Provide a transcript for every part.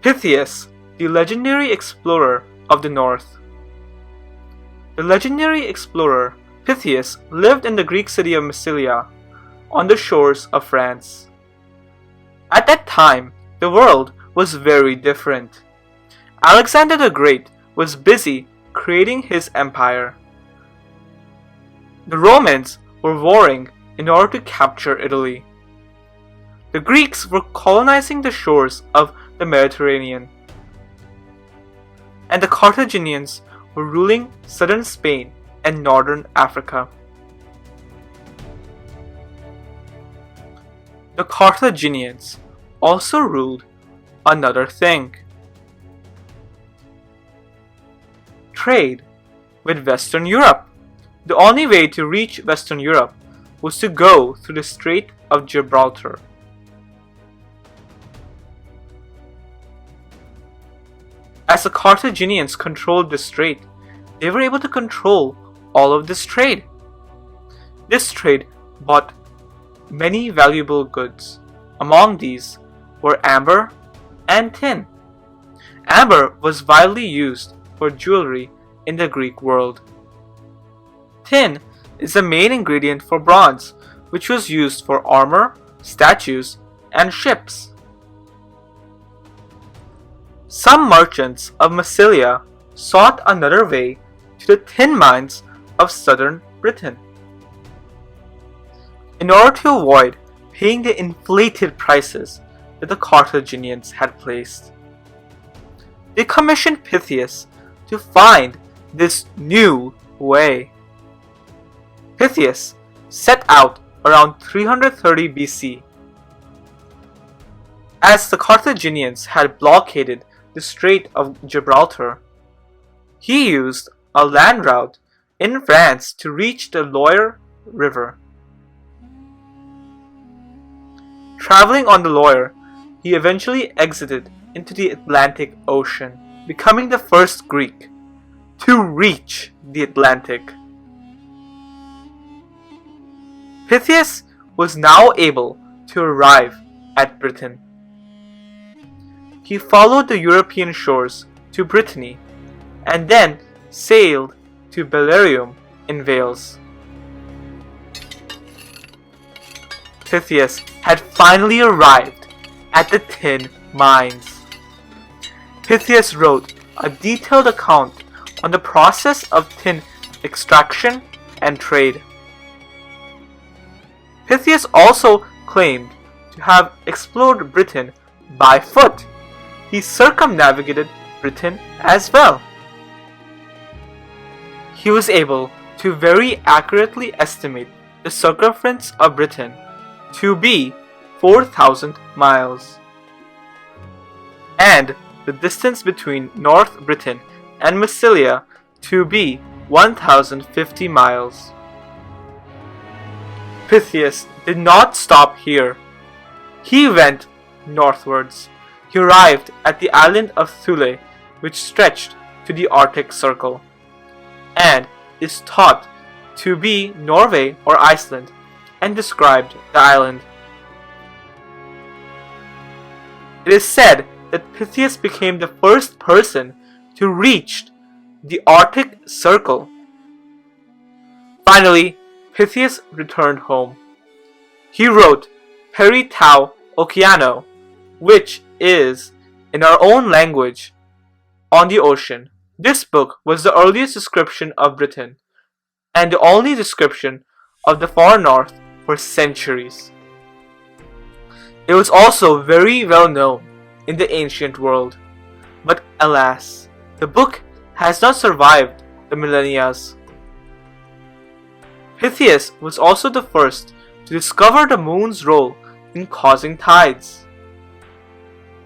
Pytheas, the legendary explorer of the north. The legendary explorer Pytheas lived in the Greek city of Massilia, on the shores of France. At that time, the world was very different. Alexander the Great was busy creating his empire. The Romans were warring in order to capture Italy. The Greeks were colonizing the shores of the Mediterranean. And the Carthaginians were ruling southern Spain and northern Africa. The Carthaginians also ruled another thing: trade with Western Europe. The only way to reach Western Europe was to go through the Strait of Gibraltar. As the Carthaginians controlled the strait, they were able to control all of this trade. This trade bought many valuable goods. Among these were amber and tin. Amber was widely used for jewelry in the Greek world. Tin is the main ingredient for bronze, which was used for armor, statues, and ships. Some merchants of Massilia sought another way to the tin mines of southern Britain. In order to avoid paying the inflated prices that the Carthaginians had placed, they commissioned Pytheas to find this new way. Pytheas set out around 330 BC. As the Carthaginians had blockaded the Strait of Gibraltar, he used a land route in France to reach the Loire River. Traveling on the Loire, he eventually exited into the Atlantic Ocean, becoming the first Greek to reach the Atlantic. Pytheas was now able to arrive at Britain. He followed the European shores to Brittany and then sailed to Belerium in Wales. Pytheas had finally arrived at the tin mines. Pytheas wrote a detailed account on the process of tin extraction and trade. Pytheas also claimed to have explored Britain by foot. He circumnavigated Britain as well. He was able to very accurately estimate the circumference of Britain to be 4,000 miles, and the distance between North Britain and Massilia to be 1,050 miles. Pytheas did not stop here. He went northwards. He arrived at the island of Thule, which stretched to the Arctic Circle, and is thought to be Norway or Iceland, and described the island. It is said that Pytheas became the first person to reach the Arctic Circle. Finally, Pytheas returned home. He wrote Peri Tau Oceano, which is, in our own language, on the ocean. This book was the earliest description of Britain, and the only description of the far north for centuries. It was also very well known in the ancient world, but alas, the book has not survived the millennia. Pytheas was also the first to discover the moon's role in causing tides.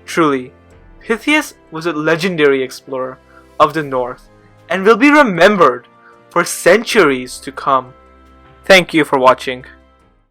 Truly, Pytheas was a legendary explorer of the north and will be remembered for centuries to come. Thank you for watching.